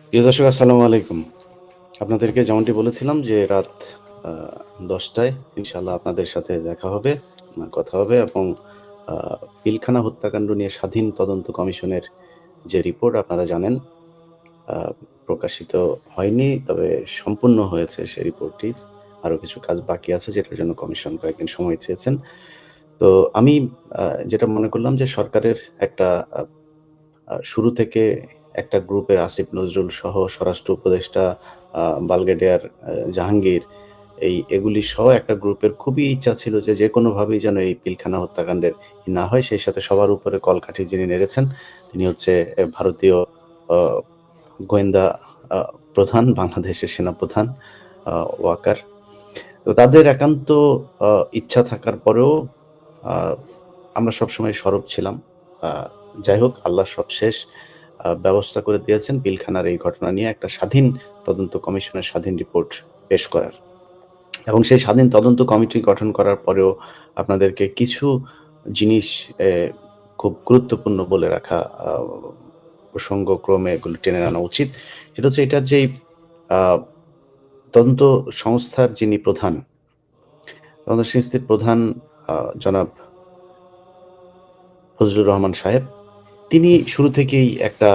প্রিয় দর্শক, আসসালামু আলাইকুম। আপনাদেরকে যেমনটি বলেছিলাম যে রাত আ ১০ টায় ইনশাআল্লাহ আপনাদের সাথে দেখা হবে, কথা হবে এবং আ পিলখানা হত্যাকাণ্ড নিয়ে স্বাধীন তদন্ত কমিশনের যে রিপোর্ট আপনারা জানেন আ প্রকাশিত হয়নি, তবে সম্পূর্ণ হয়েছে সেই রিপোর্টটি। আরো কিছু কাজ বাকি আছে যেটার জন্য কমিশন কয়েকদিন সময় চেয়েছেন। তো আমি আ যেটা মনে করলাম যে সরকারের একটা আ শুরু থেকে একটা গ্রুপের আসিফ নজরুল সহ স্বরাষ্ট্র উপদেষ্টা ব্রিগেডিয়ার জাহাঙ্গীর এগুলি সহ একটা গ্রুপের খুবই ইচ্ছা ছিল যে যেকোনোভাবেই যেন এই পিলখানা হত্যাকাণ্ডের না হয়। সেই সাথে সবার উপরে কলকাঠি যিনি নেড়েছেন তিনি হচ্ছে ভারতীয় আ গোয়েন্দা আ প্রধান, বাংলাদেশের সেনাপ্রধান আ ওয়াকার। তো তাদের একান্ত আ ইচ্ছা থাকার পরেও আ আমরা সবসময় সরব ছিলাম। আ যাই হোক, আল্লাহ সবশেষ ব্যবস্থা করে দিয়েছেন পিলখানার এই ঘটনা নিয়ে একটা স্বাধীন তদন্ত কমিশনের স্বাধীন রিপোর্ট পেশ করার। এবং সেই স্বাধীন তদন্ত কমিটি গঠন করার পরেও আপনাদেরকে কিছু জিনিস এ খুব গুরুত্বপূর্ণ বলে রাখা প্রসঙ্গক্রমে এগুলো টেনে আনা উচিত। সেটা হচ্ছে এটার যেই আ তদন্ত সংস্থার যিনি প্রধান, তদন্ত সংস্থার প্রধান জনাব ফজলুর রহমান সাহেব, তিনি শুরু থেকেই একটা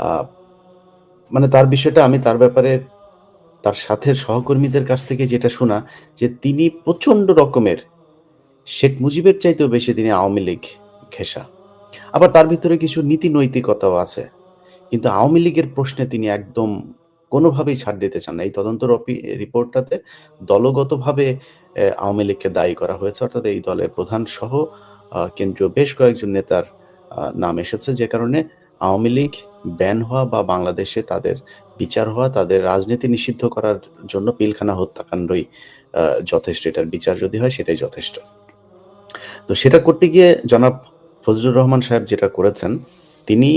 আ মানে তার বিষয়টা আমি তার ব্যাপারে তার সাথের সহকর্মীদের কাছ থেকে যেটা শোনা যে তিনি প্রচণ্ড রকমের শেখ মুজিবের চাইতেও বেশি তিনি আওয়ামী লীগ ঘেঁষা। আবার তার ভিতরে কিছু নীতি নৈতিকতাও আছে। কিন্তু আওয়ামী লীগের প্রশ্নে তিনি একদম কোনোভাবেই ছাড় দিতে চান না। এই তদন্ত রিপোর্টটাতে দলগতভাবে আওয়ামী লীগকে দায়ী করা হয়েছে। অর্থাৎ এই দলের প্রধান সহ কেন্দ্রীয় বেশ কয়েকজন নেতার নাম এসেছে। যে কারণে আওয়ামী লীগ ব্যান হওয়া বা বাংলাদেশে তাদের বিচার হওয়া, তাদের রাজনীতি নিষিদ্ধ করার জন্য পিলখানা হত্যাকাণ্ডই আ যথেষ্ট। এটার বিচার যদি হয় সেটাই যথেষ্ট। তো সেটা করতে গিয়ে জনাব ফজলুর রহমান সাহেব যেটা করেছেন, তিনি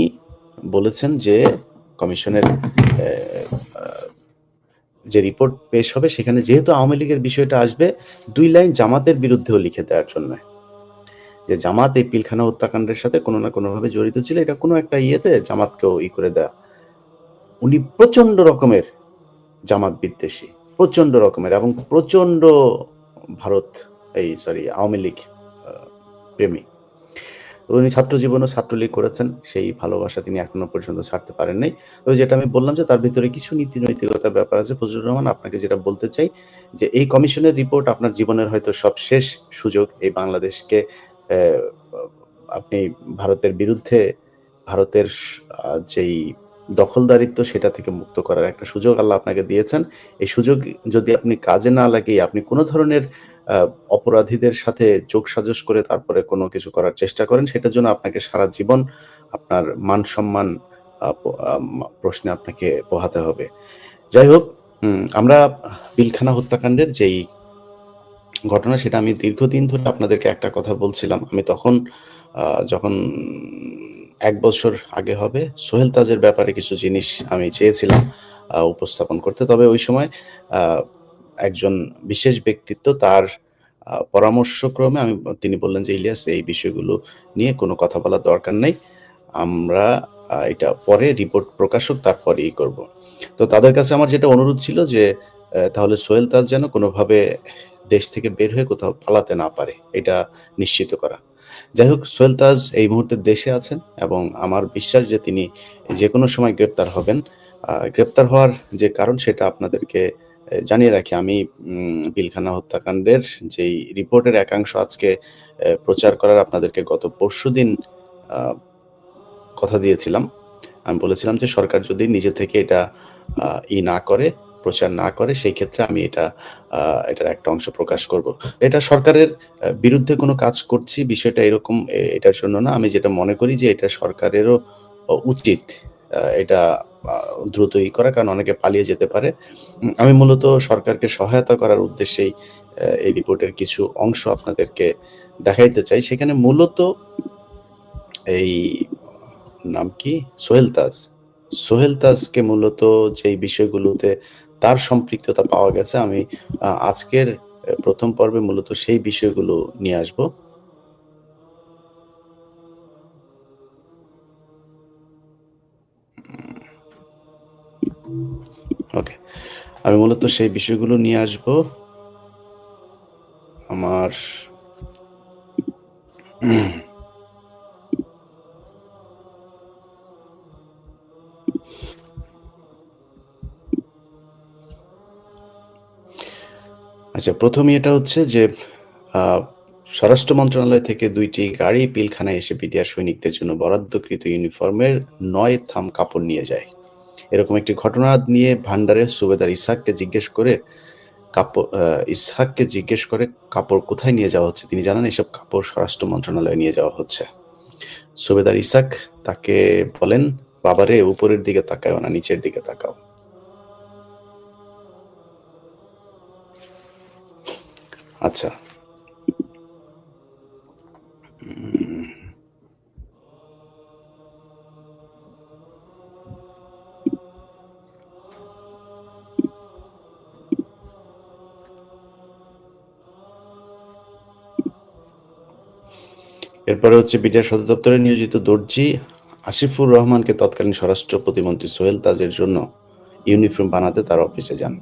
বলেছেন যে কমিশনের অ্যা আ যে রিপোর্ট পেশ হবে সেখানে যেহেতু আওয়ামী লীগের বিষয়টা আসবে, ২ লাইন জামাতের বিরুদ্ধেও লিখে দেওয়ার জন্যে। যে জামাত এই পিলখানা হত্যাকাণ্ডের সাথে কোনো না কোনোভাবে জড়িত ছিল। এটা কোনো একটা ইয়েতে জামাতকেও করে দেয়া। উনি প্রচন্ড রকমের জামাত বিদ্বেষী। প্রচন্ড রকমের এবং প্রচন্ড ভারত আওয়ামী লীগ আ প্রেমী। তো উনি ছাত্র জীবনেও ছাত্রলীগ করেছেন। সেই ভালোবাসা তিনি এখনো পর্যন্ত ছাড়তে পারেন নাই। তবে যেটা আমি বললাম যে তার ভিতরে কিছু নীতি নৈতিকতার ব্যাপার আছে। ফজলুর রহমান, আপনাকে যেটা বলতে চাই যে এই কমিশনের রিপোর্ট আপনার জীবনের হয়তো সবশেষ সুযোগ এই বাংলাদেশকে অ্যা আ আপনি ভারতের বিরুদ্ধে ভারতের যেই দখলদারিত্ব সেটা থেকে মুক্ত করার একটা সুযোগ আল্লাহ আপনাকে দিয়েছেন। এই সুযোগ যদি আপনি কাজে না লাগিয়ে আপনি কোন ধরনের আ অপরাধীদের সাথে যোগসাজশ করে তারপরে কোনো কিছু করার চেষ্টা করেন, সেটার জন্য আপনাকে সারা জীবন আপনার মান-সম্মান আ প আম প্রশ্নে আপনাকে পোহাতে হবে। যাই হোক, আমরা পিলখানা হত্যাকাণ্ডের যেই ঘটনা সেটা আমি দীর্ঘদিন ধরে আপনাদেরকে একটা কথা বলছিলাম। আমি তখন যখন ১ বছর আগে হবে, সোহেল তাজের ব্যাপারে কিছু জিনিস আমি চেয়েছিলাম উপস্থাপন করতে। তবে ওই সময় আ একজন বিশেষ ব্যক্তিত্ব তার পরামর্শক্রমে তিনি বললেন যে, "ইলিয়াস, এই বিষয়গুলো নিয়ে কোনো কথা বলার দরকার নাই। আমরা এটা পরে রিপোর্ট প্রকাশ হোক তারপরেই করব।" তো তাদের কাছে আমার যেটা অনুরোধ ছিল যে, তাহলে সোহেল তাজ যেন কোনোভাবে দেশ থেকে বের হয়ে কোথাও পালাতে না পারে, এটা নিশ্চিত করা। যাই হোক, সোহেল তাজ এই মুহূর্তে দেশে আছেন এবং আমার বিশ্বাস যে তিনি যেকোনো সময় গ্রেপ্তার হবেন। গ্রেপ্তার হওয়ার যে কারণ সেটা আপনাদেরকে জানিয়ে রাখি। আমি পিলখানা হত্যাকাণ্ডের যেই রিপোর্টের একাংশ আজকে প্রচার করার আপনাদেরকে গত পরশুদিন আ কথা দিয়েছিলাম। আমি বলেছিলাম যে সরকার যদি নিজে থেকে এটা আ না করে, প্রচার না করে, সেই ক্ষেত্রে আমি আ এটার একটা অংশ প্রকাশ করব। এটা সরকারের বিরুদ্ধে কোনো কাজ করছি বিষয়টা এরকম এটার জন্য না। আমি যেটা মনে করি যে এটা সরকারেরও উচিত এটা আ দ্রুত করা, কারণ অনেকে পালিয়ে যেতে পারে। আমি মূলত সরকারকে সহায়তা করার উদ্দেশ্যেই এই রিপোর্টের কিছু অংশ আপনাদেরকে দেখাইতে চাই। সেখানে মূলত এই নাম কি? সোহেল তাজ। সোহেল তাজকে মূলত যেই বিষয়গুলোতে তার সম্পৃক্ততা পাওয়া গেছে, আমি আজকের ১ম পর্বে মূলত সেই বিষয়গুলো নিয়ে আসবো। ওকে। আমি মূলত সেই বিষয়গুলো নিয়ে আসবো আমার আচ্ছা, ১ম এটা হচ্ছে যে আ স্বরাষ্ট্র মন্ত্রণালয় থেকে ২ টি গাড়ি পিলখানায় এসে বিডিআর সৈনিকদের জন্য বরাদ্দকৃত ইউনিফর্মের ৯ থাম কাপড় নিয়ে যায়। এরকম একটি ঘটনা নিয়ে ভান্ডারের সুবেদার ইসহাককে জিজ্ঞেস করে কাপড় কোথায় নিয়ে যাওয়া হচ্ছে? তিনি জানান এসব কাপড় স্বরাষ্ট্র মন্ত্রণালয়ে নিয়ে যাওয়া হচ্ছে। সুবেদার ইসহাক তাকে বলেন, "বাবারে উপরের দিকে তাকায়ও না, নিচের দিকে তাকাও।" আচ্ছা। এরপরে হচ্ছে বিডিআর সদর দপ্তরে নিয়োজিত দর্জি আসিফুর রহমানকে তৎকালীন স্বরাষ্ট্র প্রতিমন্ত্রী সোহেল তাজের জন্য ইউনিফর্ম বানাতে তার অফিসে যান।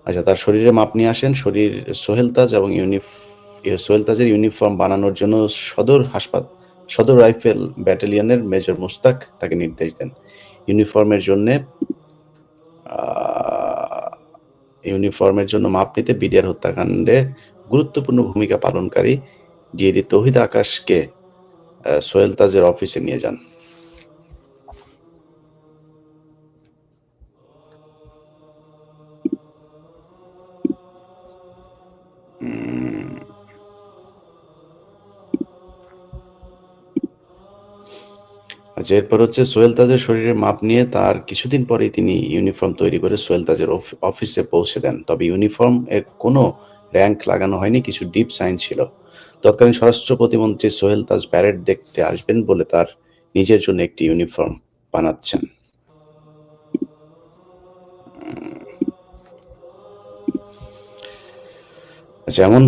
আচ্ছা, তার শরীরে মাপ নিয়ে আসেন। সোহেল তাজ এবং সোহেল তাজের ইউনিফর্ম বানানোর জন্য সদর রাইফেল ব্যাটালিয়নের মেজর মুস্তাক তাকে নির্দেশ দেন। ইউনিফর্মের জন্যে আ ইউনিফর্মের জন্য মাপ নিতে বিডিআর হত্যাকাণ্ডে গুরুত্বপূর্ণ ভূমিকা পালনকারী ডিএডি তৌহিদ আকাশকে সোহেল তাজের অফিসে নিয়ে যান। উম আচ্ছা, এরপর হচ্ছে সোহেল তাজের শরীরের মাপ নিয়ে তার কিছুদিন পরেই তিনি ইউনিফর্ম তৈরি করে সোহেল তাজের অফিসে পৌঁছে দেন। তবে ইউনিফর্ম এ কোনো র‍্যাংক লাগানো হয়নি, কিছু ডিপ সাইন ছিল। তৎকালীন স্বরাষ্ট্র প্রতিমন্ত্রী সোহেল তাজ প্যারেড দেখতে আসবেন বলে তার নিজের জন্য একটি ইউনিফর্ম বানাচ্ছেন। আচ্ছা, এমন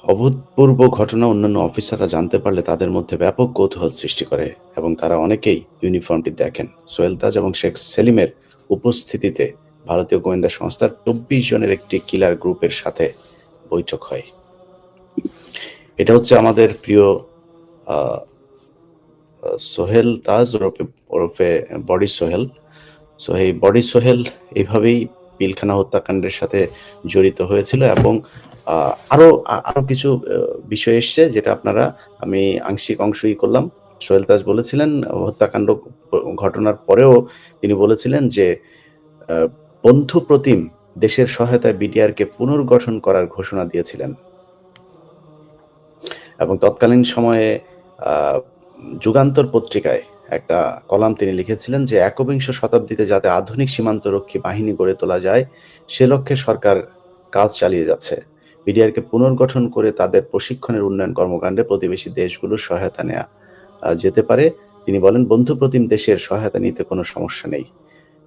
অভূতপূর্ব ঘটনা অন্যান্য অফিসাররা জানতে পারলে তাদের মধ্যে ব্যাপক কৌতূহল সৃষ্টি করে এবং তারা অনেকেই ইউনিফর্মটি দেখেন। সোহেল তাজ এবং শেখ সেলিমের উপস্থিতিতে ভারতীয় গোয়েন্দা সংস্থার ২৪ জনের একটি কিলার গ্রুপের সাথে বৈঠক হয়। এটা হচ্ছে আমাদের প্রিয় আ সোহেল তাজ ওরফে বডি সোহেল। সো এই বডি সোহেল এভাবেই পিলখানা হত্যাকাণ্ডের সাথে জড়িত হয়েছিল এবং আরো কিছু বিষয় এসছে যেটা আমি আংশিক অংশই করলাম। সোহেল তাজ বলেছিলেন হত্যাকাণ্ড ঘটনার পরেও তিনি বলেছিলেন যে আ বন্ধু প্রতিম দেশের সহায়তায় বিডিআরকে পুনর্গঠন করার ঘোষণা দিয়েছিলেন। এবং তৎকালীন সময়ে আ যুগান্তর পত্রিকায় একটা কলাম তিনি লিখেছিলেন যে, "একবিংশ শতাব্দীতে যাতে আধুনিক সীমান্তরক্ষী বাহিনী গড়ে তোলা যায়, সে লক্ষ্যে সরকার কাজ চালিয়ে যাচ্ছে। বিডিআরকে পুনর্গঠন করে তাদের প্রশিক্ষণের উন্নয়ন কর্মকাণ্ডে প্রতিবেশী দেশগুলোর সহায়তা নেয়া যেতে পারে।" তিনি বলেন, "বন্ধুপ্রতিম দেশের সহায়তা নিতে কোনো সমস্যা নেই।"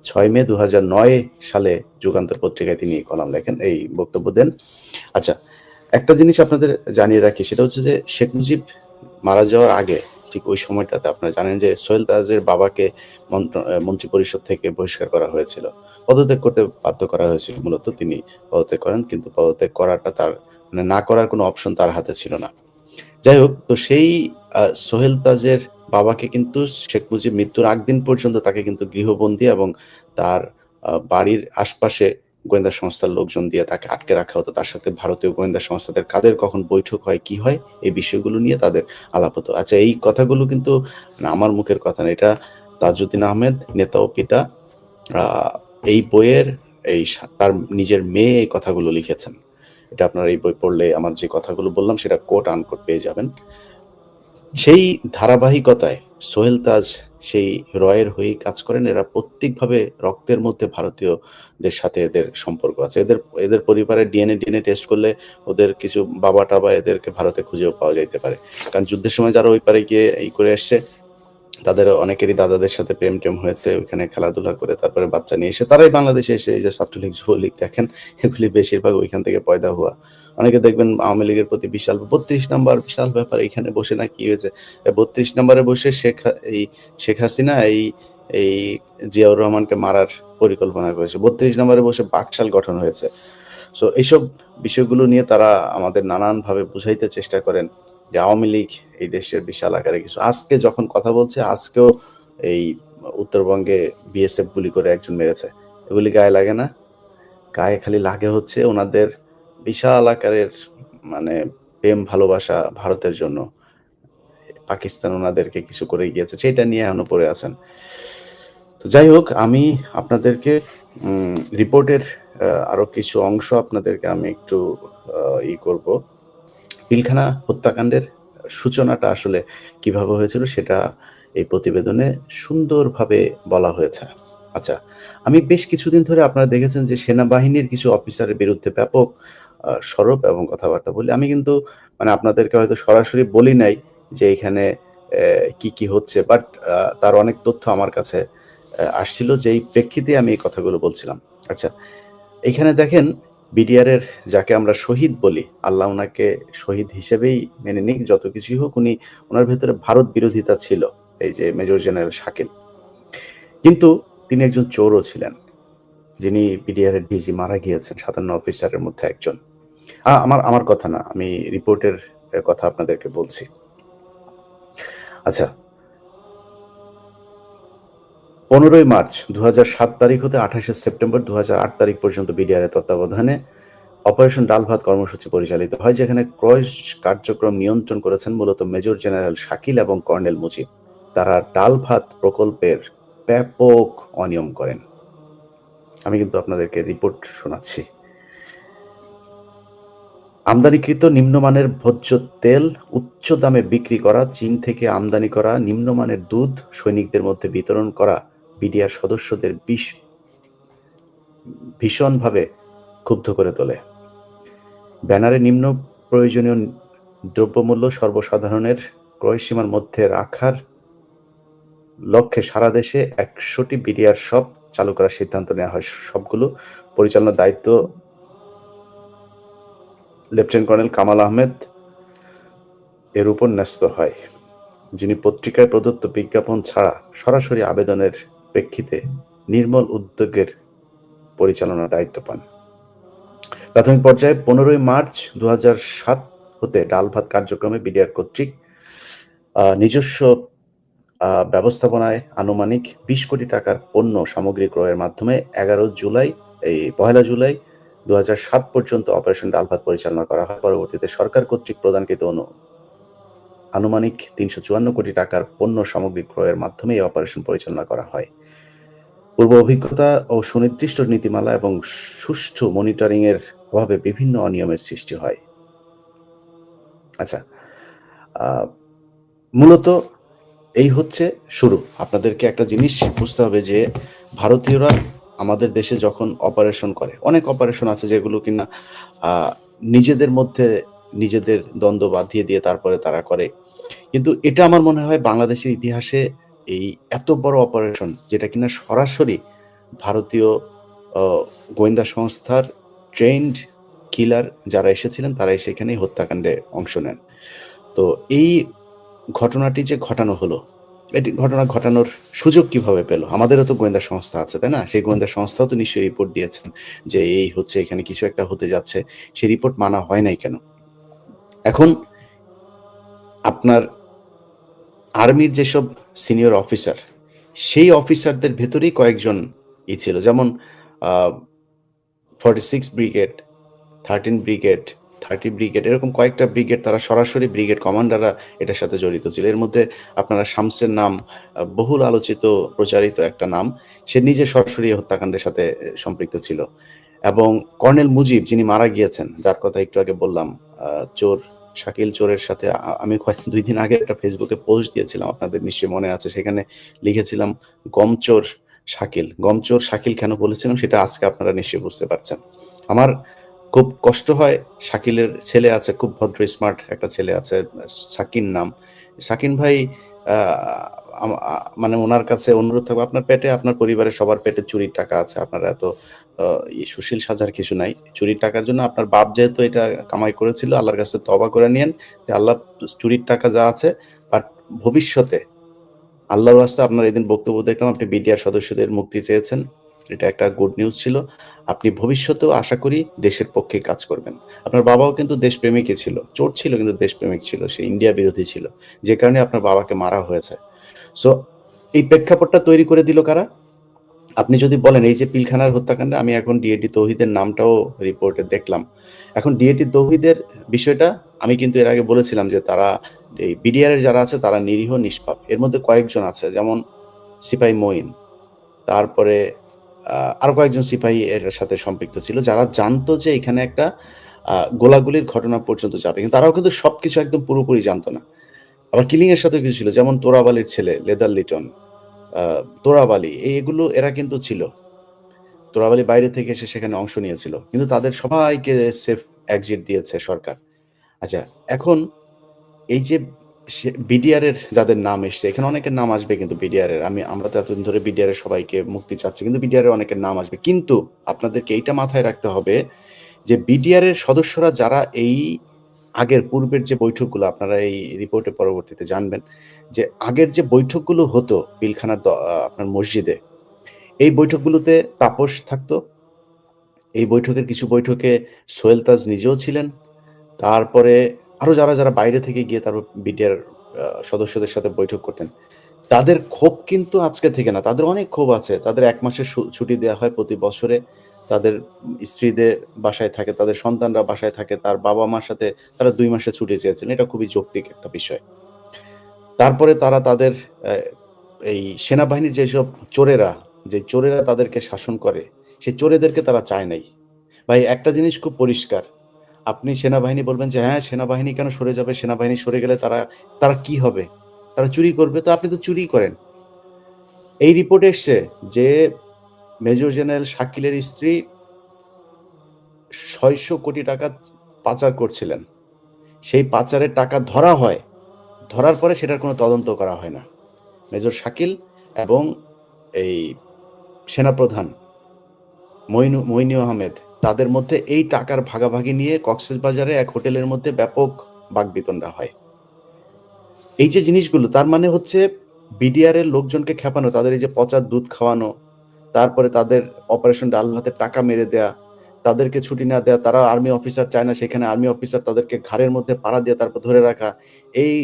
৬ মে ২০০৯ সালে যুগান্তর পত্রিকায় তিনি এই কলাম লেখেন, এই বক্তব্য দেন। আচ্ছা, একটা জিনিস আপনাদের জানিয়ে রাখি সেটা হচ্ছে যে শেখ মুজিব মারা যাওয়ার আগে ঠিক ওই সময়টাতে আপনারা জানেন যে সোহেল তাজের বাবাকে মন্ত্রিপরিষদ থেকে বহিষ্কার করা হয়েছিল। পদত্যাগ করতে বাধ্য করা হয়েছিল মূলত। তিনি পদত্যাগ করেন। কিন্তু পদত্যাগ করাটা তার মানে না করার কোনো অপশন তার হাতে ছিল না। যাই হোক, তো সেই সোহেল তাজের বাবাকে কিন্তু শেখ মুজিব মৃত্যুর আগ দিন পর্যন্ত তাকে কিন্তু গৃহবন্দী এবং তার বাড়ির আশপাশে গোয়েন্দা সংস্থার লোকজন দিয়ে তাকে আটকে রাখা হতো। তার সাথে ভারতীয় গোয়েন্দা সংস্থাদের কাদের কখন বৈঠক হয়, কি হয়, এই বিষয়গুলো নিয়ে তাদের আলাপ হতো। আচ্ছা, এই কথাগুলো কিন্তু আমার মুখের কথা না। এটা তাজউদ্দিন আহমেদ, নেতা ও পিতা আ এই বইয়ের তার নিজের মেয়ে এই কথাগুলো লিখেছেন। এটা আপনারা এই বই পড়লে আমার যে কথাগুলো বললাম সেটা কোট আনকোট পেয়ে যাবেন। সেই ধারাবাহিকতায় সোহেল তাজ সেই রয়ের হয়েই কাজ করেন। এরা প্রত্যেকভাবে রক্তের মধ্যে ভারতীয়দের সাথে এদের সম্পর্ক আছে। এদের পরিবারের ডিএনএ টেস্ট করলে ওদের কিছু বাবা-টাবা এদেরকে ভারতে খুঁজেও পাওয়া যাইতে পারে। কারণ যুদ্ধের সময় যারা ওই পারে গিয়ে করে আসছে, তাদের অনেকেরই দাদাদের সাথে প্রেম-টেম হয়েছে। ওইখানে খেলাধুলা করে তারপরে বাচ্চা নিয়ে এসে তারাই বাংলাদেশে এসে এই যে ছাত্রলীগ, যুবলীগ দেখেন, এগুলি বেশিরভাগ ওইখান থেকে পয়দা হওয়া। অনেকে দেখবেন আওয়ামী লীগের প্রতি বিশাল ৩২ নাম্বার বিশাল ব্যাপার, এখানে বসে না কি হয়েছে? ৩২ নাম্বারে বসে এই শেখ হাসিনা এই জিয়াউর রহমানকে মারার পরিকল্পনা করেছে। ৩২ নম্বরে বসে বাকশাল গঠন হয়েছে। সো এইসব বিষয়গুলো নিয়ে তারা আমাদের নানানভাবে বুঝাইতে চেষ্টা করেন যে আওয়ামী লীগ এই দেশের বিশাল আকারে কিছু। আজকে যখন কথা বলছে আজকেও এই উত্তরবঙ্গে বিএসএফ গুলি করে একজন মেরেছে। এগুলি গায়ে লাগে না? গায়ে খালি লাগে হচ্ছে ওনাদের বিশাল আকারের মানে প্রেম ভালোবাসা ভারতের জন্য। পাকিস্তান ওনাদেরকে কিছু করে গিয়েছে সেটা নিয়ে এখনো পড়ে আছেন। তো যাই হোক আমি আপনাদেরকে রিপোর্টের আরো কিছু অংশ আপনাদেরকে আমি একটু করব। পিলখানা হত্যাকাণ্ডের সূচনাটা আসলে কিভাবে হয়েছিল সেটা এই প্রতিবেদনে সুন্দরভাবে বলা হয়েছে। আচ্ছা, আমি বেশ কিছুদিন ধরে আপনারা দেখেছেন যে সেনাবাহিনীর কিছু অফিসারের বিরুদ্ধে ব্যাপক সরব এবং কথাবার্তা বলি। আমি কিন্তু মানে আপনাদেরকে হয়তো সরাসরি বলি নাই যে এখানে কি হচ্ছে, বাট তার অনেক তথ্য আমার কাছে আসছিল যেই প্রেক্ষিতে আমি এই কথাগুলো বলছিলাম। আচ্ছা, এখানে দেখেন বিডিআর এর যাকে আমরা শহীদ বলি, আল্লাহ ওনাকে শহীদ হিসেবেই মেনে নিক, যত কিছুই হোক উনি ওনার ভেতরে ভারত বিরোধিতা ছিল, এই যে মেজর জেনারেল শাকিল। কিন্তু তিনি একজন চোরও ছিলেন, যিনি বিডিআর এর ডিজি মারা গিয়েছেন ৫৭ অফিসারের মধ্যে একজন। আমার কথা না, আমি রিপোর্টের কথা আপনাদেরকে বলছি। আচ্ছা, ১৫ই মার্চ ২০০৭ তারিখ হতে ২৮শে সেপ্টেম্বর ২০০৮ তারিখ পর্যন্ত বিডিআর এর তত্ত্বাবধানে অপারেশন ডাল ভাত কর্মসূচি পরিচালিত হয়, যেখানে ক্রয় কার্যক্রম নিয়ন্ত্রণ করেছেন মূলত মেজর জেনারেল শাকিল এবং কর্নেল মুজিব। তারা ডাল ভাত প্রকল্পের ব্যাপক অনিয়ম করেন। আমি কিন্তু আপনাদেরকে রিপোর্ট শোনাচ্ছি। আমদানিকৃত নিম্নমানের ভোজ্য তেল উচ্চ দামে বিক্রি করা, চীন থেকে আমদানি করা নিম্নমানের দুধ সৈনিকদের মধ্যে বিতরণ করা বিডিআর সদস্যদের ভীষণভাবে ক্ষুব্ধ করে তোলে। ব্যানারে নিম্ন প্রয়োজনীয় দ্রব্যমূল্য সর্বসাধারণের ক্রয়সীমার মধ্যে রাখার লক্ষ্যে সারা দেশে ১০০টি বিডিআর শপ চালু করার সিদ্ধান্ত নেওয়া হয়। সবগুলো পরিচালনার দায়িত্ব লেফটেন্যান্ট কর্নেল কামাল আহমেদ এর উপর ন্যস্ত হয়, যিনি পত্রিকায় প্রদত্ত বিজ্ঞাপন ছাড়া সরাসরি আবেদনের প্রেক্ষিতে নির্মল উদ্যোগের পরিচালনার দায়িত্ব পান। প্রাথমিক পর্যায়ে ১৫ই মার্চ ২০০৭ হতে ডাল ভাত কার্যক্রমে বিডিআর কর্তৃক নিজস্ব ব্যবস্থাপনায় আনুমানিক ২০ কোটি টাকার পণ্য সামগ্রী ক্রয়ের মাধ্যমে ১ জুলাই ২০০৭ পর্যন্ত অপারেশন ডাল ভাত পরিচালনা করা হয়। পরবর্তীতে সরকার কর্তৃক প্রদানকৃত আনুমানিক ৩৫৪ কোটি টাকার পণ্য সামগ্রী ক্রয়ের মাধ্যমে এই অপারেশন পরিচালনা করা হয়। পূর্ব অভিজ্ঞতা ও সুনির্দিষ্ট নীতিমালা এবং সুষ্ঠু মনিটরিং এর অভাবে বিভিন্ন অনিয়মের সৃষ্টি হয়। আচ্ছা, মূলত এই হচ্ছে শুরু। আপনাদেরকে একটা জিনিস বুঝতে হবে যে ভারতীয়রা আমাদের দেশে যখন অপারেশন করে, অনেক অপারেশন আছে যেগুলো কিনা নিজেদের মধ্যে নিজেদের দ্বন্দ্ব বাঁধিয়ে দিয়ে তারপরে তারা করে। কিন্তু এটা আমার মনে হয় বাংলাদেশের ইতিহাসে এই এত বড় অপারেশন, যেটা কিনা সরাসরি ভারতীয় গোয়েন্দা সংস্থার ট্রেন্ড কিলার যারা এসেছিলেন তারাই সেখানেই হত্যাকাণ্ডে অংশ নেন। তো এই ঘটনাটি যে ঘটানো হলো, এটি ঘটনা ঘটানোর সুযোগ কিভাবে পেল? আমাদেরও তো গোয়েন্দা সংস্থা আছে, তাই না? সেই গোয়েন্দা সংস্থাও তো নিশ্চয়ই রিপোর্ট দিয়েছেন যে এই হচ্ছে, এখানে কিছু একটা হতে যাচ্ছে। সেই রিপোর্ট মানা হয় নাই কেন? এখন আপনার আর্মির যেসব সিনিয়র অফিসার, সেই অফিসারদের ভেতরেই কয়েকজন ছিল, যেমন 46 ব্রিগেড, 13 ব্রিগেড, 30 ব্রিগেড, এরকম কয়েকটা ব্রিগেড, তারা সরাসরি ব্রিগেড কমান্ডাররা এটার সাথে জড়িত ছিল। এর মধ্যে আপনারা শামসের নাম বহুল আলোচিত প্রচারিত একটা নাম, সে নিজে সরাসরি হত্যাকাণ্ডের সাথে সম্পৃক্ত ছিল। এবং কর্নেল মুজিব যিনি মারা গিয়েছেন, যার কথা একটু আগে বললাম, চোর শাকিল চোরের সাথে আমি ২ দিন আগে একটা ফেসবুকে পোস্ট দিয়েছিলাম, আপনাদের নিশ্চয়ই মনে আছে। সেখানে লিখেছিলাম গমচোর শাকিল। গমচোর শাকিল কেন বলেছিলাম সেটা আজকে আপনারা নিশ্চয়ই বুঝতে পারছেন। আমার খুব কষ্ট হয়, শাকিলের ছেলে আছে, খুব ভদ্র স্মার্ট একটা ছেলে আছে, সাকিন নাম। সাকিন ভাই মানে ওনার কাছে অনুরোধ থাকবে, আপনার পেটে, আপনার পরিবারের সবার পেটে চুরির টাকা আছে, আপনারা এত সুশীল সাজার কিছু নাই। চুরির টাকার জন্য আপনার বাপ যেহেতু এটা কামাই করেছিল, আল্লাহর কাছে তওবা করে নিয়েন যে আল্লাহ চুরির টাকা যা আছে, বাট ভবিষ্যতে আল্লাহর ওয়াস্তে আপনার এদিন বক্তব্য দেখলাম আপনি বিডিআর সদস্যদের মুক্তি চেয়েছেন। এটা একটা গুড নিউজ ছিল। আপনি ভবিষ্যতেও আশা করি দেশের পক্ষে কাজ করবেন। আপনার বাবাও কিন্তু দেশপ্রেমিকই ছিল। চোর ছিল কিন্তু দেশপ্রেমিক ছিল। সে ইন্ডিয়া বিরোধী ছিল। যে কারণে আপনার বাবাকে মারা হয়েছে। সো এই প্রেক্ষাপটটা তৈরি করে দিল কারা? আপনি যদি বলেন এই যে পিলখানার হত্যাকাণ্ডে আমি এখন ডিএটি তৌহিদের নামটাও রিপোর্টে দেখলাম। এখন ডিএটি তৌহিদের বিষয়টা আমি কিন্তু এর আগে বলেছিলাম যে তারা এই বিডিআর এর যারা আছে তারা নিরীহ নিষ্পাপ। এর মধ্যে কয়েকজন আছে যেমন সিপাহি মঈন, তারপরে আরো কয়েকজন সিপাহী এর সাথে সম্পৃক্ত ছিল যারা জানতো যে এখানে একটা গোলাগুলির ঘটনা পর্যন্ত যাবে। কিন্তু তারাও কিন্তু সবকিছু একদম পুরোপুরি জানতো না। আবার কিলিং এর সাথেও কিছু ছিল যেমন তোরাব আলীর ছেলে লেদার লিটন, তোরাব আলী এগুলো এরা কিন্তু ছিল। তোরাব আলী বাইরে থেকে এসে সেখানে অংশ নিয়েছিল। কিন্তু তাদের সবাইকে সেফ এক্সিট দিয়েছে সরকার। আচ্ছা, এখন এই যে বিডিআর এর যাদের নাম এসছে, এখানে অনেকের নাম আসবে কিন্তু বিডিআর এর। আমরা তো এতদিন ধরে বিডিআর এর সবাইকে মুক্তি চাচ্ছি। কিন্তু বিডিআর এর অনেকের নাম আসবে। কিন্তু আপনাদেরকে এইটা মাথায় রাখতে হবে যে বিডিআর এর সদস্যরা যারা এই আগের পূর্বের যে বৈঠকগুলো আপনারা এই রিপোর্টে পরবর্তীতে জানবেন যে আগের যে বৈঠকগুলো হতো পিলখানার আপনার মসজিদে, এই বৈঠকগুলোতে তাপস থাকতো। এই বৈঠকের কিছু বৈঠকে সোহেল তাজ নিজেও ছিলেন। তারপরে আরো যারা বাইরে থেকে গিয়ে তারপর বিডিআর সদস্যদের সাথে বৈঠক করতেন। তাদের ক্ষোভ কিন্তু আজকে থেকে না। তাদের অনেক ক্ষোভ আছে। তাদের ১ মাসের ছুটি দেয়া হয় প্রতি বছরে। তাদের স্ত্রীদের বাসায় থাকে, তাদের সন্তানরা বাসায় থাকে। তার বাবা-মার সাথে তারা ২ মাসের ছুটি চেয়েছিলেন। এটা খুবই যৌক্তিক একটা বিষয়। তারপরে তারা তাদের অ্যা এই সেনাবাহিনীর যেসব চোরেরা, যে চোরেরা তাদেরকে শাসন করে, সেই চোরেদেরকে তারা চায় নাই। ভাই একটা জিনিস খুব পরিষ্কার। আপনি সেনাবাহিনী বলবেন যে, "হ্যাঁ, সেনাবাহিনী কেন সরে যাবে? সেনাবাহিনী সরে গেলে তারা কি হবে? তারা চুরি করবে।" তো আপনি তো চুরিই করেন। এই রিপোর্টে এসছে যে মেজর জেনারেল শাকিলের স্ত্রী ৬০০ কোটি টাকা পাচার করছিলেন। সেই পাচারের টাকা ধরা হয়। ধরার পরে সেটার কোনো তদন্ত করা হয় না। মেজর শাকিল এবং এই সেনাপ্রধান মইনু আহমেদ তাদের মধ্যে এই টাকার ভাগাভাগি নিয়ে কক্সবাজারে এক হোটেলের মধ্যে ব্যাপক বাকবিতণ্ডা হয়। এই যে জিনিসগুলো তার মানে হচ্ছে বিডিআর এর লোকজনকে খেপানো, তাদের এই যে পচা দুধ খাওয়ানো, তারপরে তাদের অপারেশন ডাল ভাতের টাকা মেরে দেয়া, তাদেরকে ছুটি না দেয়া, তারা আর্মি অফিসার চায় না সেখানে আর্মি অফিসার তাদেরকে ঘাড়ের মধ্যে পাড়া দিয়ে তারপর ধরে রাখা। এই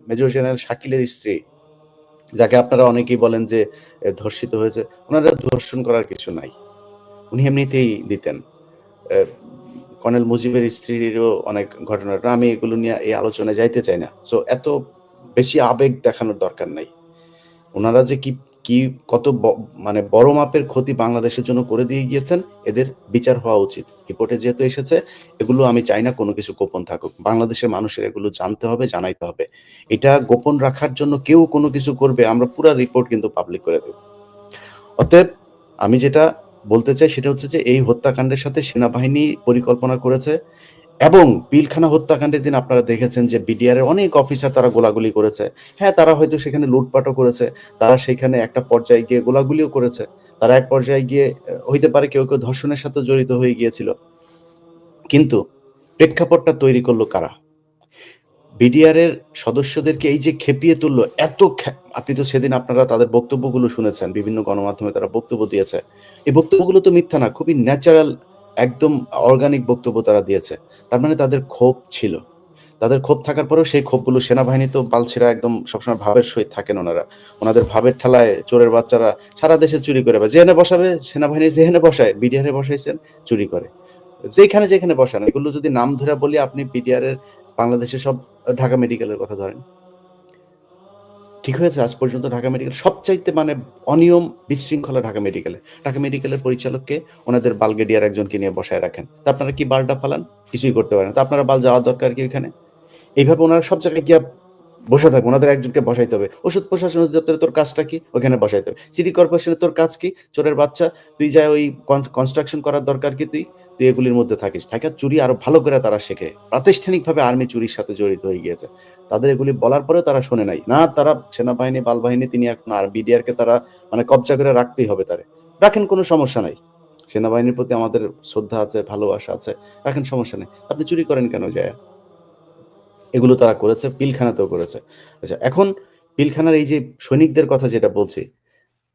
মেজর জেনারেল শাকিলের স্ত্রী, যাকে আপনারা অনেকেই বলেন যে ধর্ষিত হয়েছে, উনারা ধর্ষণ করার কিছু নাই। উনি এমনিতেই দিতেন। অ্যা কর্নেল মুজিবের স্ত্রীরও অনেক ঘটনা। আমি এগুলো নিয়ে এই আলোচনায় যাইতে চাই না। সো এত বেশি আবেগ দেখানোর দরকার নাই। উনারা যে কি কত মানে বড় মাপের ক্ষতি বাংলাদেশের জন্য করে দিয়ে গিয়েছেন, এদের বিচার হওয়া উচিত। রিপোর্টে যেহেতু এসেছে, এগুলো আমি চাই না কোনো কিছু গোপন থাকুক। বাংলাদেশের মানুষের এগুলো জানতে হবে, জানাইতে হবে। এটা গোপন রাখার জন্য কেউ কোনো কিছু করবে, আমরা পুরা রিপোর্ট কিন্তু পাবলিক করে দেব। অতএব আমি যেটা বলতে চাই সেটা হচ্ছে যে এই হত্যাকাণ্ডের সাথে সেনাবাহিনী পরিকল্পনা করেছে এবং পিলখানা হত্যাকাণ্ডের দিন আপনারা দেখেছেন যে বিডিআর এর অনেক অফিসার তারা গোলাগুলি করেছে। হ্যাঁ, তারা হয়তো সেখানে লুটপাটও করেছে। তারা সেখানে একটা পর্যায়ে গিয়ে গোলাগুলিও করেছে। তারা এক পর্যায়ে গিয়ে হইতে পারে কেউ ধর্ষণের সাথে জড়িত হয়ে গিয়েছিল। কিন্তু প্রেক্ষাপটটা তৈরি করলো কারা? বিডিআর এর সদস্যদেরকে এই যে খেপিয়ে তুললো, আপনি তো সেদিন আপনারা তাদের বক্তব্যগুলো শুনেছেন। বিভিন্ন গণমাধ্যমে তারা বক্তব্য দিয়েছে। এই বক্তব্যগুলো তো মিথ্যা না। খুবই ন্যাচারাল একদম অর্গানিক বক্তব্য তারা দিয়েছে। তার মানে তাদের ক্ষোভ ছিল। তাদের ক্ষোভ থাকার পরেও সেই ক্ষোভগুলো সেনাবাহিনী তো বালছেরা একদম সবসময় ভাবের সহিত থাকেন ওনারা। ওনাদের ভাবের ঠেলায় চোরের বাচ্চারা সারা দেশে চুরি করে বেড়ায়। যেখানে বসাবে সেনাবাহিনী যেখানে বসায়, বিডিআর এ বসাইছেন, চুরি করে। যেখানে বসান এগুলো যদি নাম ধরে বলি আপনি বিডিআর এর বাংলাদেশের সব ঢাকা মেডিকেলের কথা ধরেন। ঠিক হয়েছে আজ পর্যন্ত ঢাকা মেডিকেল সবচাইতে মানে অনিয়ম বিশৃঙ্খলা ঢাকা মেডিকেলে। ঢাকা মেডিকেলের পরিচালককে ওনাদের বালগেডিয়ার একজনকে নিয়ে বসায় রাখেন। তো আপনারা কি বালটা ফালান? কিছুই করতে পারেন না। তো আপনারা বাল যাওয়ার দরকার কি ওইখানে? এইভাবে ওনারা সব জায়গায় গিয়া বসে থাকবে। ওনাদের একজনকে বসাইতে হবে। ওষুধ প্রশাসন অধিদপ্তরে তোর কাজটা কি? ওখানে বসাইতে হবে। সিটি কর্পোরেশনে তোর কাজ কি? চোরের বাচ্চা, তুই যা ওই কনস্ট্রাকশন করার দরকার কি তুই? তুই এগুলির মধ্যে থাকিস। থাইকা চুরি আরো ভালো করে তারা শেখে। প্রাতিষ্ঠানিকভাবে আর্মি চুরির সাথে জড়িত হয়ে গিয়েছে। তাদের এগুলি বলার পরেও তারা শোনে নাই। না তারা সেনাবাহিনী, বালবাহিনী তিনি এখন আর বিডিআর কে তারা মানে কব্জা করে রাখতেই হবে তারে। রাখেন কোনো সমস্যা নাই। সেনাবাহিনীর প্রতি আমাদের শ্রদ্ধা আছে, ভালোবাসা আছে। রাখেন সমস্যা নেই। আপনি চুরি করেন কেন যায়া? এগুলো তারা করেছে, পিলখানাতেও করেছে। আচ্ছা এখন পিলখানার এই যে সৈনিকদের কথা যেটা বলছি,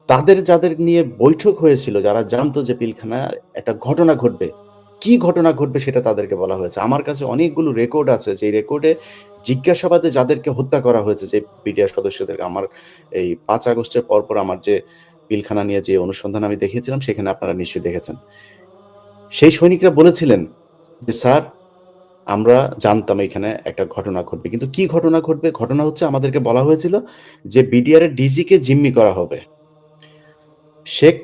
তাদের যাদের নিয়ে বৈঠক হয়েছিল, যারা জানতো যে পিলখানায় একটা ঘটনা ঘটবে। কি ঘটনা ঘটবে সেটা তাদেরকে বলা হয়েছে। আমার কাছে অনেকগুলো রেকর্ড আছে, যেই রেকর্ডে জিজ্ঞাসাবাদে যাদেরকে হত্যা করা হয়েছে, যে বিডিআর সদস্যদেরকে, আমার এই ৫ আগস্টের পরপর আমার যে পিলখানা নিয়ে যে অনুসন্ধান আমি দেখিয়েছিলাম, সেখানে আপনারা নিশ্চয়ই দেখেছেন। সেই সৈনিকরা বলেছিলেন যে, "স্যার, আমরা জানতাম এখানে একটা ঘটনা ঘটবে। কিন্তু কি ঘটনা ঘটবে? ঘটনা হচ্ছে আমাদেরকে বলা হয়েছিল যে বিডিআর এর ডিজিকে জিম্মি করা হবে।" শেখ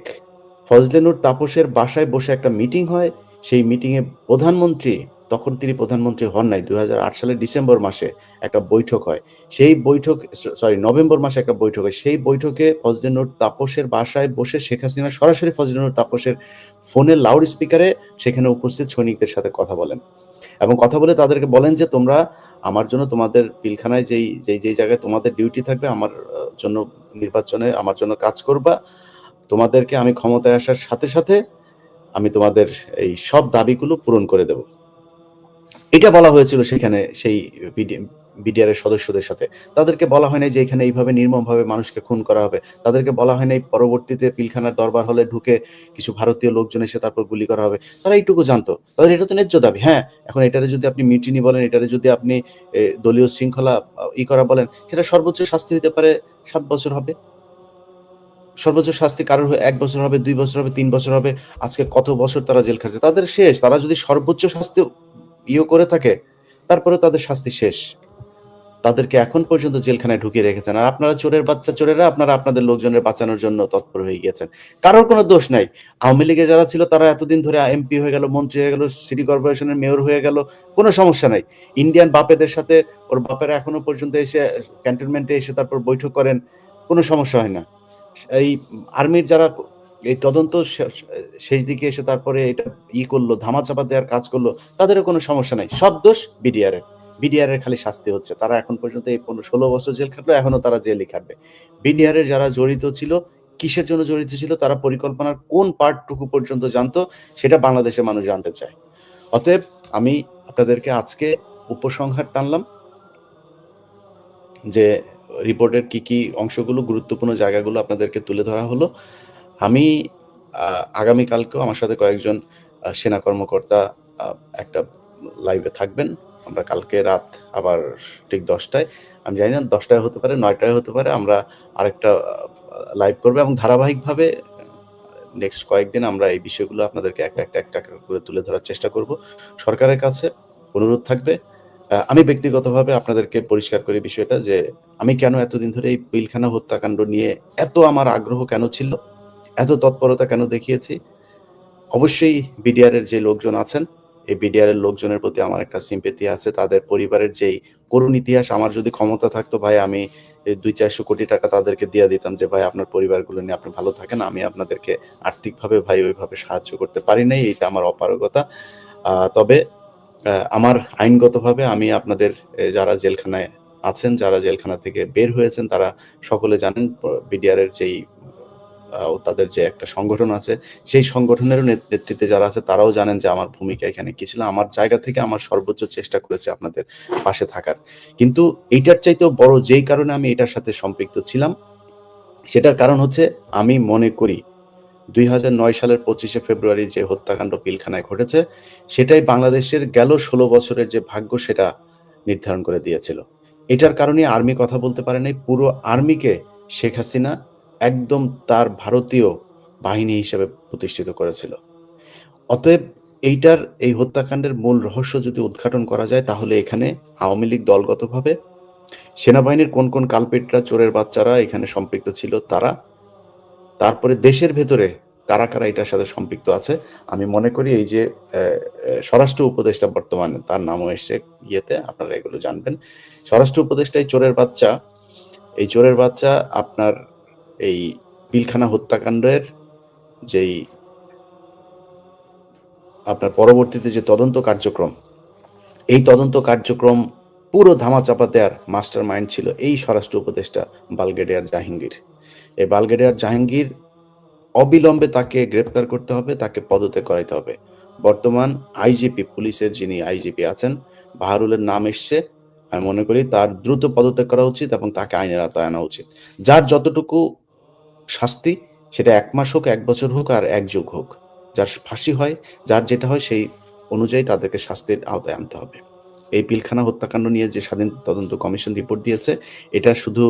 ফজলে নূর তাপসের বাসায় বসে একটা মিটিং হয়। সেই মিটিংয়ে প্রধানমন্ত্রী, তখন তিনি প্রধানমন্ত্রী হন নাই, ২০০৮ সালের ডিসেম্বর মাসে একটা বৈঠক হয়। সেই বৈঠক, সরি, নভেম্বর মাসে একটা বৈঠক হয়। সেই বৈঠকে ফজলে নূর তাপসের বাসায় বসে শেখ হাসিনা সরাসরি ফজলে নূর তাপসের ফোনের লাউড স্পিকারে সেখানে উপস্থিত সৈনিকদের সাথে কথা বলেন। এবং কথা বলে তাদেরকে বলেন যে, "তোমরা আমার জন্য তোমাদের পিলখানায় যেই জায়গায় তোমাদের ডিউটি থাকবে, আমার জন্য নির্বাচনে আমার জন্য কাজ করবা। তোমাদেরকে আমি ক্ষমতায় আসার সাথে, সাথে আমি তোমাদের এই সব দাবিগুলো পূরণ করে দেব।" এটা বলা হয়েছিল সেখানে সেই বিডি বিডিআর এর সদস্যদের সাথে। তাদেরকে বলা হয় নাই যে এখানে এইভাবে নির্মমভাবে মানুষকে খুন করা হবে। তাদেরকে বলা হয় নাই পরবর্তীতে পিলখানার দরবার হলে ঢুকে কিছু ভারতীয় লোকজন এসে তারপর গুলি করা হবে। তারা এইটুকু জানতো। তাদের এটা তো ন্যায্য দাবি। হ্যাঁ, এখন এটারে যদি আপনি মিউটিনি বলেন, এটারে যদি আপনি দলীয় শৃঙ্খলা করা বলেন, সেটা সর্বোচ্চ শাস্তি হতে পারে ৭ বছর হবে। সর্বোচ্চ শাস্তি কারোর ১ বছর হবে, ২ বছর হবে, ৩ বছর হবে। আজকে কত বছর তারা জেল খাটছে। তাদের শেষ। তারা যদি সর্বোচ্চ শাস্তি করে থাকে, তারপরেও তাদের শাস্তি শেষ। তাদেরকে এখন পর্যন্ত জেলখানায় ঢুকিয়ে রেখেছেন। আর আপনারা চোরের বাচ্চা চোরেরা, আপনারা আপনাদের লোকজনের বাঁচানোর জন্য তৎপর হয়ে গিয়েছেন। কারোর কোনো দোষ নাই। আওয়ামী লীগে যারা ছিল তারা এতদিন ধরে এমপি হয়ে গেল, মন্ত্রী হয়ে গেল, সিটি কর্পোরেশনের মেয়র হয়ে গেল। কোনো সমস্যা নাই। ইন্ডিয়ান বাপেদের সাথে ওর বাপেরা এখনো পর্যন্ত এসে ক্যান্টনমেন্টে এসে তারপর বৈঠক করেন। কোনো সমস্যা হয় না। এই আর্মির যারা এই তদন্ত শেষ দিকে এসে তারপরে এটা করলো, ধামাচাপা দেওয়ার কাজ করলো, তাদেরও কোনো সমস্যা নাই। সব দোষ বিডিআর এর। বিডিআর এর খালি শাস্তি হচ্ছে। তারা এখন পর্যন্ত এই ১৬ বছর জেল খাটলো, এখনো তারা জেলই খাটবে। বিডিআর এর যারা জড়িত ছিল, কিসের জন্য জড়িত ছিল, তারা পরিকল্পনার কোন পার্টটুকু পর্যন্ত জানতো, সেটা বাংলাদেশের মানুষ জানতে চায়। অতএব আমি আপনাদেরকে আজকে উপসংহার টানলাম যে রিপোর্টের কি অংশগুলো, গুরুত্বপূর্ণ জায়গাগুলো আপনাদেরকে তুলে ধরা হলো। আমি আগামীকালকেও আমার সাথে কয়েকজন সেনা কর্মকর্তা একটা লাইভে থাকবেন। আমরা কালকে রাত আবার ঠিক ১০টায়, আমি জানি না ১০টায় হতে পারে, ৯টায় হতে পারে, আমরা আরেকটা লাইভ করব এবং ধারাবাহিকভাবে নেক্সট কয়েকদিন আমরা এই বিষয়গুলো আপনাদেরকে একটা করে তুলে ধরার চেষ্টা করব। সরকারের কাছে অনুরোধ থাকবে, আমি ব্যক্তিগতভাবে আপনাদেরকে পরিষ্কার করি বিষয়টা, যে আমি কেন এতদিন ধরে এই পিলখানা হত্যাকাণ্ড নিয়ে এত আমার আগ্রহ কেন ছিল, এত তৎপরতা কেন দেখিয়েছি। অবশ্যই বিডিআর এর যে লোকজন আছেন, এই বিডিআর এর লোকজনের প্রতি আমার একটা সিম্প্যাথি আছে। তাদের পরিবারের যেই করুণ ইতিহাস, আমার যদি ক্ষমতা থাকতো ভাই, আমি এই ২-৪০০ কোটি টাকা তাদেরকে দিয়ে দিতাম যে, "ভাই, আপনার পরিবারগুলো নিয়ে আপনি ভালো থাকেন। আমি আপনাদেরকে আর্থিকভাবে ভাই ওইভাবে সাহায্য করতে পারি নাই। এটা আমার অপারগতা।" তবে আমার আইনগতভাবে আমি আপনাদের যারা জেলখানায় আছেন, যারা জেলখানা থেকে বের হয়েছেন, তারা সকলে জানেন বিডিআর এর যেই তাদের যে একটা সংগঠন আছে, সেই সংগঠনেরও নেতৃত্বে যারা আছে তারাও জানেন যে আমার ভূমিকা এখানে কি ছিল। আমার জায়গা থেকে আমার সর্বোচ্চ চেষ্টা করেছি আপনাদের পাশে থাকার। কিন্তু এইটার চাইতেও বড় যেই কারণে আমি এটার সাথে সম্পৃক্ত ছিলাম, সেটার কারণ হচ্ছে আমি মনে করি ২০০৯ সালের ২৫শে ফেব্রুয়ারি যে হত্যাকাণ্ড পিলখানায় ঘটেছে, সেটাই বাংলাদেশের গেল ১৬ বছরের যে ভাগ্য, সেটা নির্ধারণ করে দিয়েছিল। এটার কারণে আর্মি কথা বলতে পারে নাই। পুরো আর্মিকে শেখ হাসিনা একদম তার ভারতীয় বাহিনী হিসেবে প্রতিষ্ঠিত করেছিল। অতএব এই হত্যাকাণ্ডের মূল রহস্য যদি উদ্ঘাটন করা যায়, তাহলে এখানে আওয়ামী লীগ দলগতভাবে, সেনাবাহিনীর কোন কালপিটরা, চোরের বাচ্চারা এখানে সম্পৃক্ত ছিল তারা, তারপরে দেশের ভেতরে কারা এটার সাথে সম্পৃক্ত আছে। আমি মনে করি এই যে স্বরাষ্ট্র উপদেষ্টা, বর্তমানে তার নামও এসছে ইয়েতে, আপনারা এগুলো জানবেন। স্বরাষ্ট্র উপদেষ্টা এই চোরের বাচ্চা আপনার এই পিলখানা হত্যাকাণ্ডের যেই আপনার পরবর্তীতে যে তদন্ত কার্যক্রম, এই তদন্ত কার্যক্রম পুরো ধামাচাপা দেওয়ার মাস্টার মাইন্ড ছিল এই স্বরাষ্ট্র উপদেষ্টা ব্রিগেডিয়ার জাহাঙ্গীর। এই ব্রিগেডিয়ার জাহাঙ্গীর, অবিলম্বে তাকে গ্রেপ্তার করতে হবে, তাকে পদত্যাগ করাইতে হবে। বর্তমান আইজিপি, পুলিশের যিনি আইজিপি আছেন, বাহারুলের নাম এসছে। আমি মনে করি তার দ্রুত পদত্যাগ করা উচিত এবং তাকে আইনের আওতায় আনা উচিত। যার যতটুকু শাস্তি সেটা ১ মাস হোক, ১ বছর হোক আর ১ যুগ হোক। যার ফাঁসি হয়, যার যেটা হয় সেই অনুযায়ী তাদেরকে শাস্তির আওতায় আনতে হবে। এই পিলখানা হত্যাকাণ্ড নিয়ে যে স্বাধীন তদন্ত কমিশন রিপোর্ট দিয়েছে, এটা শুধু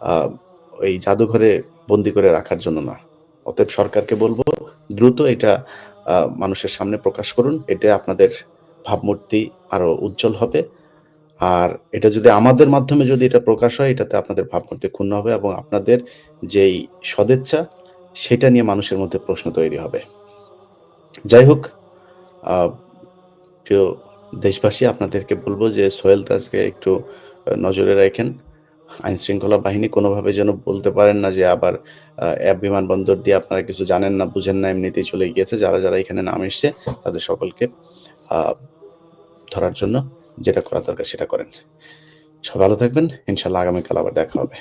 আ ওই জাদুঘরে বন্দী করে রাখার জন্য না। অতএব সরকারকে বলব দ্রুত এটা মানুষের সামনে প্রকাশ করুন। এতে আপনাদের ভাবমূর্তি আরো উজ্জ্বল হবে। আর এটা যদি আমাদের মাধ্যমে যদি এটা প্রকাশ হয়, এটাতে আপনাদের ভাবমূর্তি ক্ষুণ্ণ হবে এবং আপনাদের যেই সদিচ্ছা, সেটা নিয়ে মানুষের মধ্যে প্রশ্ন তৈরি হবে। যাই হোক, আ প্রিয় দেশবাসী, আপনাদেরকে বলব যে সোহেল তাজকে একটু নজরে রাইখেন। আইনশৃঙ্খলা বাহিনী কোনোভাবে যেন বলতে পারেন না যে আবার বিমানবন্দর দিয়ে আপনারা কিছু জানেন না, বুঝেন না, এমনিতেই চলে গিয়েছে। যারা এখানে নাম এসছে তাদের সকলকে আ ধরার জন্য যেটা করা দরকার সেটা করেন। সবাই ভালো থাকবেন। ইনশাআল্লাহ আগামীকাল আবার দেখা হবে।